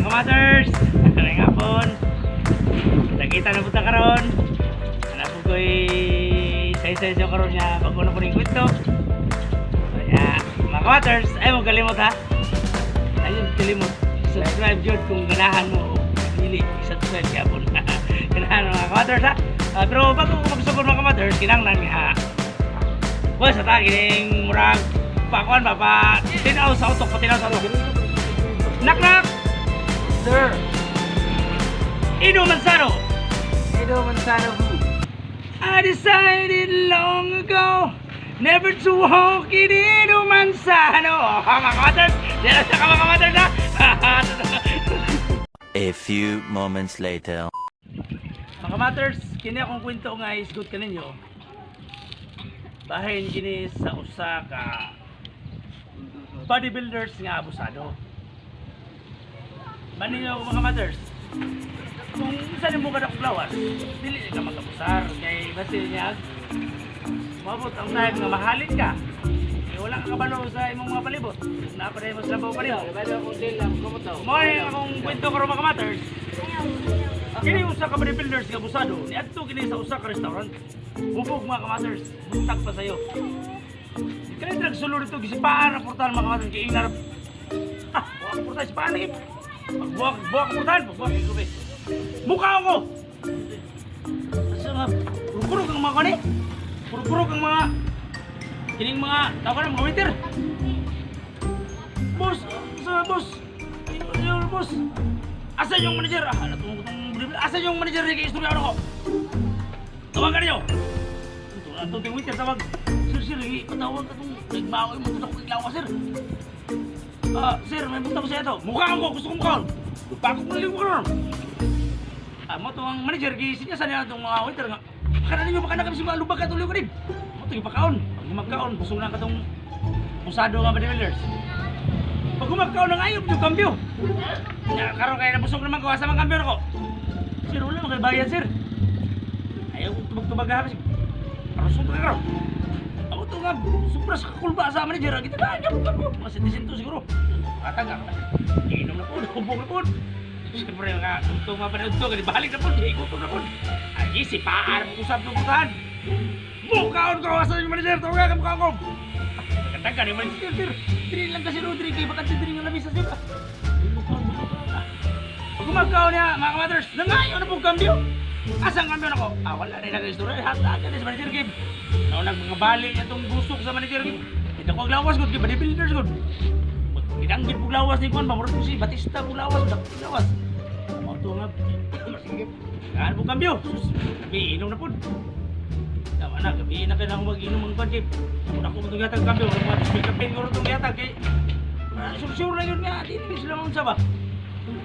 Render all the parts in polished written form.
kamaters, karang hapon. Nakita na punta karon. Anak ko ko'y say-say siya karon niya bago na po rin kwento. Kaya, mga kamaters, ay mo kalimot ha. Ayun, kalimot. Subscribe yun kung ganahan mo. Pili, subscribe kaya po. Ganahan mga kamaters ha. Pero bago ko magsugod mga kamaters, kinanglan nga. Boy, sa tagining murag pakuan ba pa tinaw sa utok, patinaw sa utok. Knock knock. Sir, Ido Mansaro. Edo Manzano who? I decided long ago never to walk in Ido Manzano. Oh, mga kamaters, dito sa mga kamaters ha. A few moments later. Mga kamaters, kini akong kwento nga isgot ka ninyo. Bahin kini sa usa ka bodybuilders nga abusado. Maninyo mga kamaters, kung isa ni mo ka na lawas, dili ka magkabusar. Kaya basil niya, mabot ang time nga mahalin ka. Kaya wala ka kabalo sa imong mga palibot. Napaday mo sa labaw pa rin. Bado akong din lang, kumuto. Morning akong kwento ko rin mga kamaters. Kini usa ka bodybuilders nga abusado, niadto kini sa usa ka restaurant. Bubog mga kamaters, buntag pa sayo. Kaya nagsulod ito, gisipaan na portal mga kamaters, kaya inarap. Buwak portal, gisipaan na Buwak portal, buwak ito eh. Mukha ko! Asa nga, puro-puro kang mga kani? Puro-puro kang mga kining mga, tawag na mga waiter. Boss, asa boss? Boss? Asa yung manager? Asa yung manager ni kay istorya ko? Tawagan niyo! Ito ting waiter, tawag. Sir, patawag ka itong nagbawi mo ito ako iglawa, sir. Sir, may punta ko sa ito. Mukhaan ko, gusto kong mukhaan. Lupakot mo lang mo karoon. Mo ito ang manager, sinyasan niya itong mga waiter nga. Baka ninyo, baka na kami si mga lubag ka tuloy ko rin. Mo ito yung pagkaon. Pag gumagkaon, busog na ka itong pusado nga bodybuilders. Pag gumagkaon na ngayon, yung kambyo. Karoon kayo na busog naman ko, asa mga kambyo na ko. Sir, wala mo kayo bayan, sir. Ayaw ko tubag-tubag ha, kasi parusog ka karoon. Ako ito nga, supra sa kakulba sa manager. Kita na, ayaw mo kambyo. Mga sentisinto siguro. Katagak. Inom na po, hubog na po. Siyempre nga, ito nga pa na ito, balik na po, ikuto na po. Ay, sipaan mo usap ng putahan. Mukhaon ko, asan yung manager, tawag ka mukha ko. Nagkataga ni manager, sir. Diri lang kasi Rodri, kaya bakit diri nga labis sa sir. Mukhaon. Pag gumagkaon niya, mga kamaters, nangayon na pong kambyo. Asang kambyo na ko? Wala na yung nag-istorya, hatagan na sa manager, Kim. Naunang mga bali niya itong busok sa manager, Kim. Hindi ko aglawas, Kim, bodybuilders, Kim. Gidanggit po lawas ni Juan, mamurot po si Batista po lawas, lawas. Ito nga, kaan po kambyo, inom na po. Tama na, gabihin na kayo na mag-inom ang Juan, Kip. Muna ko itong yatag kambyo, mga speaker-pen ko itong yatag, kay sure na yun nga, di sila mong saba.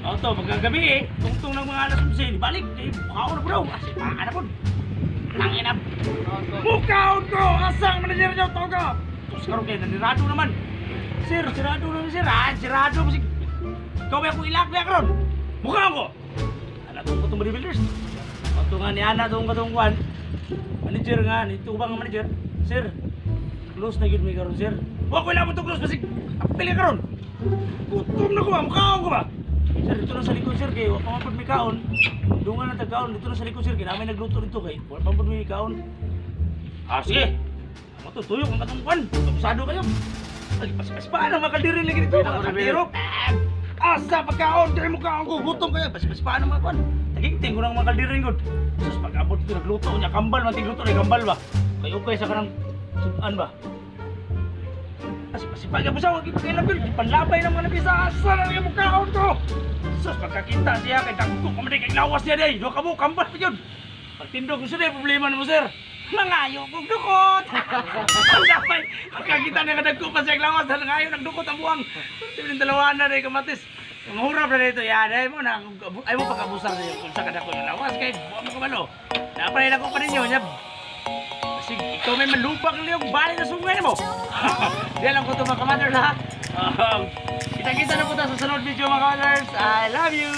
Ito, pagkagabi tungtong ng mga alas 11, balik, mukhaon na po daw, kasi paan na po. Langin na, mukhaon ko, asang manager niyo, tawag ka. Tapos karoon kayo, nanirado naman. Sir, sirado na sir. Sirado mo si... Ikaw ba akong ilak-ilak ron? Mukha ko! Anak ko itong bodybuilders. Ito nga ni Ana itong katungkuhan. Manager nga, ito bang manager? Sir, close na yun may karon sir. Huwag ko ilang mo itong close, basig apili ka ron. Gutom na ko ba? Mukha ko ba? Sir, dito na sa likod sir, kay huwag pamapod may kaon. Dungan na tagkaon, dito na sa likod sir, kaya namin nagluto dito kay huwag pamapod may kaon. Sige! Matutuyok ang katungkuhan. Kapusado kayo. Pas paano makadiri lagi dito? Makadiro? Asa pagkaon, diri mo kaon ko, gutom kayo. Pas paano makakuan? Taging-ting ko nang makadiri ngod. Sus, pag-abot ito, nagluto niya, kambal, matigluto na kambal ba? Kayo okay sa kanang sudan ba? Pasipag mo siya, huwag ipagkailabil, panlabay ng mga nabisa, asa na yung kaon ko? Sus, pagkakita siya, kay dagko ka man kay lawas niya day, doon ka mo, kambal pa yun. Pagtindog mo siya, problema na mo sir. Nangayo kong dukot! Ang sapay! Pagkakita na kadagko pa siya lawas, nangayo nagdukot ang buwang. Sabi ng dalawa na rin kamatis. Ang hurap na dito, yan, ay mo pagkabusar na yun kung sa kadako yung lawas, kay buwang mo kabalo. Napanay na ko pa ninyo, niya. Kasi ikaw may malupak na yung bali na sungay mo. Diyan lang ko ito mga kamaters ha. Kita-kita na po tayo sa sunod video mga kamaters. I love you!